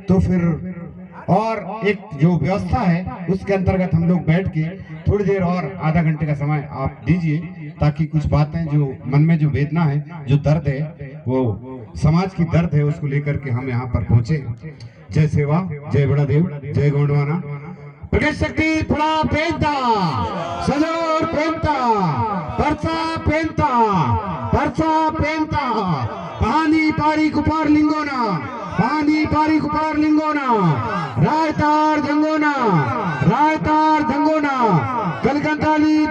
तो फिर और एक जो व्यवस्था है उसके अंतर्गत हम लोग बैठ के थोड़ी देर और आधा घंटे का समय आप दीजिए, ताकि कुछ बातें जो मन में जो वेदना है, जो दर्द है, वो समाज की दर्द है, उसको लेकर के हम यहाँ पर पहुंचे। जय सेवा, जय बड़ा देव, जय गोंडवाना। प्रकाश शक्ति फड़ा पेंता सलोर पेंता परसा पेंता पानी पारी कुपार लिंगोना रायतार जंगोना कलकंताली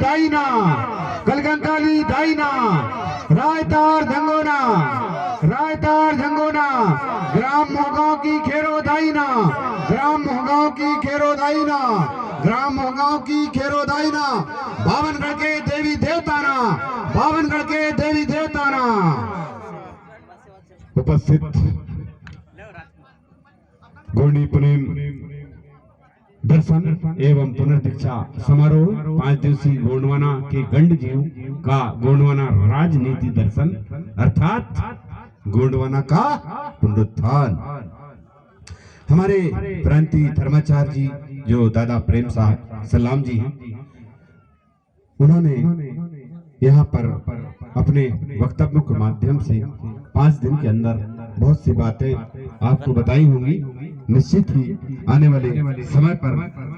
दाईना रायतार जंगोना ग्राम मोहगांव की खेरो दाईना बावनगढ़ के देवी देवताना उपस्थित गोंडी पुनेम दर्शन एवं पुनर्दीक्षा समारोह 5 दिवसीय गोंडवाना के गंड जीव का गोंडवाना राजनीति दर्शन अर्थात गोंडवाना का पुनरुत्थान। हमारे प्रांतीय धर्माचार्य जी जो दादा प्रेम साहब सलाम जी हैं, उन्होंने यहाँ पर अपने वक्तव्यों के माध्यम से 5 दिन के अंदर बहुत सी बातें आपको बताई होंगी। निश्चित ही आने वाले समय पर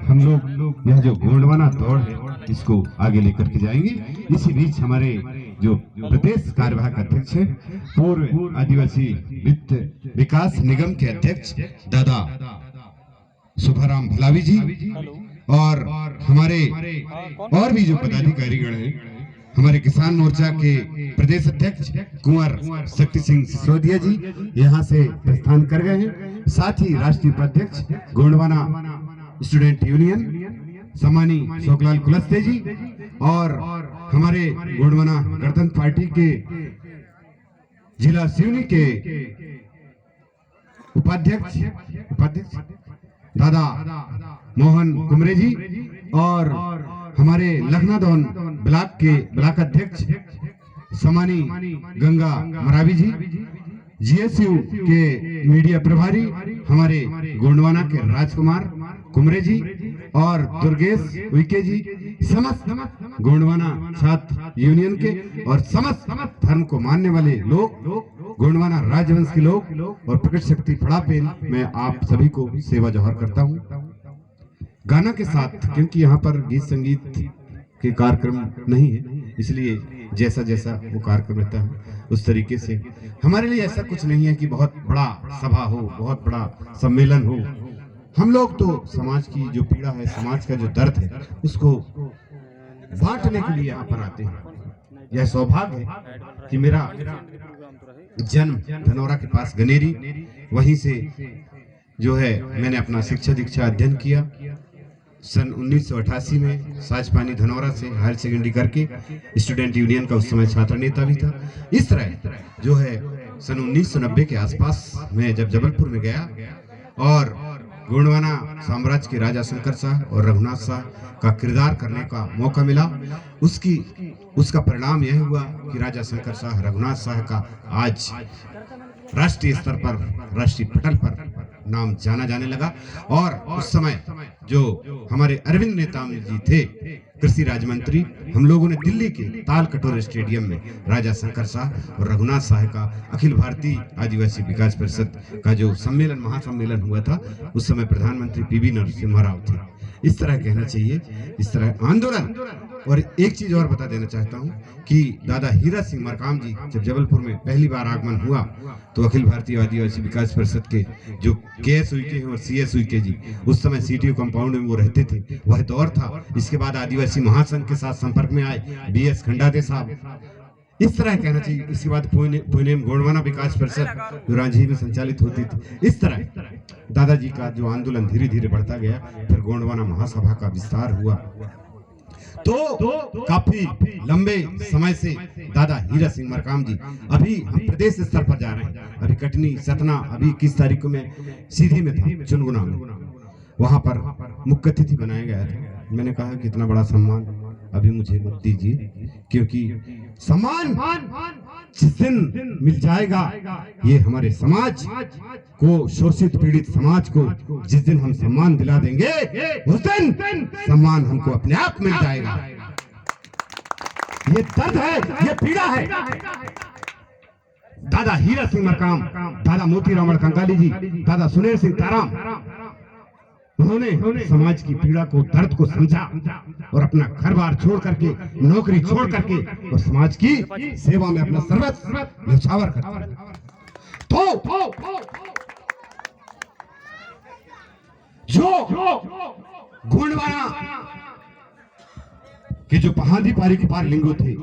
हम लोग यह जो गोंडवाना दौड़ है इसको आगे लेकर के जाएंगे। इसी बीच हमारे जो प्रदेश कार्यवाहक अध्यक्ष है, पूर्व आदिवासी वित्त विकास निगम के अध्यक्ष दादा सुभाराम भलावी जी, और हमारे और भी जो पदाधिकारीगण हैं, हमारे किसान मोर्चा के प्रदेश अध्यक्ष कुंवर शक्ति सिंह सिसोदिया जी यहाँ से प्रस्थान कर गए हैं। साथ ही राष्ट्रीय उपाध्यक्ष गोंडवाना स्टूडेंट यूनियन सम्मानी शोकलाल कुलस्ते जी, और हमारे गोंडवाना गणतंत्र पार्टी के जिला सिवनी के उपाध्यक्ष दादा मोहन कुमरे जी, और हमारे लखनादौन ब्लॉक के ब्लॉक अध्यक्ष समानी गंगा मरावी जी, जीएसयू के मीडिया प्रभारी हमारे गोंडवाना के राजकुमार कुमरे जी और दुर्गेश उइके जी, समस्त गोंडवाना छात्र यूनियन के और समस्त धर्म को मानने वाले लोग, गोंडवाना राजवंश के लोग और प्रकट शक्ति फड़ापेन, मैं आप सभी को सेवा जोहर करता हूँ गाना के साथ, क्योंकि यहाँ पर गीत संगीत के कार्यक्रम नहीं है, इसलिए जैसा जैसा वो कार्यक्रम रहता है उस तरीके से। हमारे लिए ऐसा कुछ नहीं है कि बहुत बड़ा सभा हो, बहुत बड़ा सम्मेलन हो। हम लोग तो समाज की जो पीड़ा है, समाज का जो दर्द है, उसको बांटने के लिए यहाँ पर आते हैं। यह सौभाग्य है कि मेरा जन्म धनौरा के पास गनेरी, वहीं से जो है मैंने अपना शिक्षा दीक्षा अध्ययन किया। सन 1988 में साजपानी धनौरा से हायर सेकेंडरी करके स्टूडेंट यूनियन का उस समय छात्र नेता भी था। इस तरह जो है सन 1990 के आसपास मैं जब जबलपुर में गया और गोंडवाना साम्राज्य के राजा शंकर शाह और रघुनाथ शाह का किरदार करने का मौका मिला, उसका परिणाम यह हुआ कि राजा शंकर शाह रघुनाथ शाह का आज राष्ट्रीय स्तर पर, राष्ट्रीय पटल पर नाम जाना जाने लगा। और उस समय जो हमारे अरविंद नेताम जी थे कृषि राज्य मंत्री, हम लोगों ने दिल्ली के ताल कटोरा स्टेडियम में राजा शंकर शाह और रघुनाथ शाह का अखिल भारतीय आदिवासी विकास परिषद का जो सम्मेलन, महासम्मेलन हुआ था, उस समय प्रधानमंत्री पीवी नरसिम्हा राव थे। इस तरह कहना चाहिए, इस तरह आंदोलन। और एक चीज और बता देना चाहता हूं कि दादा हीरा सिंह मरकाम जी जब जबलपुर में पहली बार आगमन हुआ तो अखिल भारतीय आदिवासी विकास परिषद के जो केएस उइके हैं और सीएस उइके जी, उस समय सीटीओ कंपाउंड में वो रहते थे, वह दौर था। इसके बाद आदिवासी महासंघ के साथ संपर्क में आए बीएस खंडाते साहब। इस तरह कहना चाहिए। इसके बाद पुनेम गोंडवाना विकास परिषद जो रांझी में संचालित होती थी। इस तरह दादाजी का जो आंदोलन धीरे धीरे बढ़ता गया, फिर गोंडवाना महासभा का विस्तार हुआ। तो काफी लंबे समय से दादा हीरा सिंह मरकाम जी, अभी हम प्रदेश स्तर पर जा रहे हैं। अभी कटनी, सतना, अभी 21 तारीख को मैं सीधी में था, चुनगुना में, वहां पर मुख्य अतिथि बनाया गया था। मैंने कहा कि इतना बड़ा सम्मान अभी मुझे मत दीजिए, क्योंकि सम्मान जिस दिन मिल जाएगा ये हमारे समाज को, शोषित पीड़ित समाज को जिस दिन हम सम्मान दिला देंगे, उस दिन सम्मान हमको अपने आप मिल जाएगा। ये दर्द है, ये पीड़ा है। दादा हीरा सिंह मरकाम, दादा मोतीराम कंकाली जी, दादा सुनेर सिंह ताराम, उन्होंने समाज की पीड़ा को, दर्द को समझा और अपना घर बार छोड़ करके, नौकरी छोड़ करके और समाज की सेवा में अपना सर्वस्व न्यौछावर कर। तो जो गोंडवाना के जो पहाड़ी पारी कुपार लिंगो थे,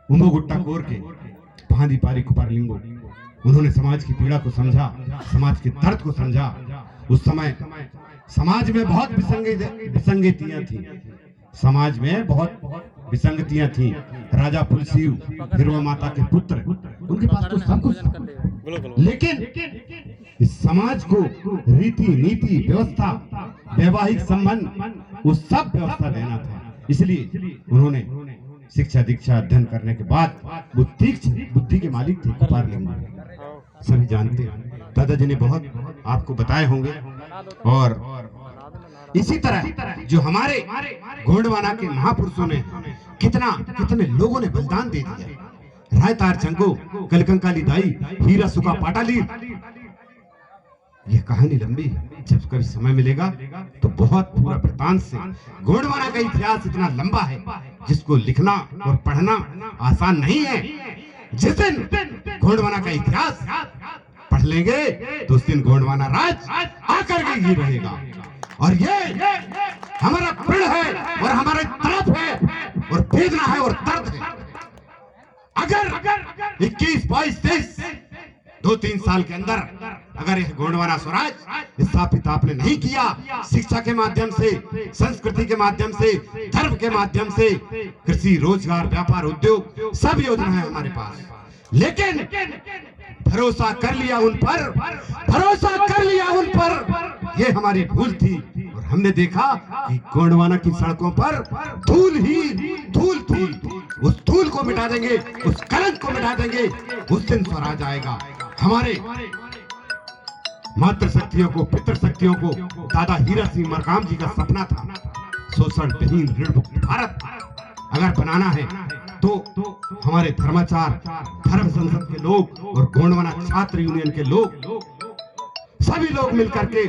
उम्बो गुट्टा कोर के पहाड़ी पारी कुपार लिंगो, उन्होंने समाज की पीड़ा को समझा, समाज के दर्द को समझा। उस समय समाज में बहुत विसंगतियां थी, समाज में बहुत विसंगतियां थी। राजा पुलसिव, हिरवा माता के पुत्र, उनके पास तो सब कुछ था, लेकिन इस समाज को रीति नीति व्यवस्था, वैवाहिक संबंध, वो सब व्यवस्था देना था। इसलिए उन्होंने शिक्षा दीक्षा अध्ययन करने के बाद बुद्धि के मालिक थे कुपार लिंगो, सभी जानते हैं। दादाजी ने बहुत आपको बताए होंगे। और इसी तरह जो हमारे गोंडवाना के महापुरुषों ने कितने लोगों ने बलिदान दे दिया। रायतार चंगो, कलकंकाली दाई, हीरा सुका पाटाली, ये कहानी लंबी है। जब कभी समय मिलेगा तो बहुत पूरा वृत्तांत से, गोंडवाना का इतिहास इतना लंबा है जिसको लिखना और पढ़ना आसान नहीं है। जिस दिन गोंडवाना का इतिहास पढ़ लेंगे तो उस दिन गोंडवाना राज आकर के ही रहेगा। और ये हमारा प्रण है और हमारे तड़प है और वेदना है और दर्द है। अगर 21, 22, 23, 2-3 साल के अंदर अगर यह गोंडवाना स्वराज स्थापित आपने नहीं किया, शिक्षा के माध्यम से, संस्कृति के माध्यम से, धर्म के माध्यम से, कृषि, रोजगार, व्यापार, उद्योग, सब योजना है हमारे पास, लेकिन भरोसा कर लिया उन पर, भरोसा कर लिया उन पर, ये हमारी भूल थी। और हमने देखा कि गोंडवाना की सड़कों पर धूल ही धूल थी। उस धूल को मिटा देंगे, उस कलंक को मिटा देंगे, उस दिन स्वराज आएगा। हमारे मातृशक्तियों को, पितृशक्तियों को दादा हीरा सिंह मरकाम जी का सपना था, शोषण विहीन ऋण मुक्त भारत अगर बनाना है तो हमारे धर्माचार, धर्म संसद के लोग और गोंडवाना छात्र यूनियन के लोग, सभी लोग मिलकर के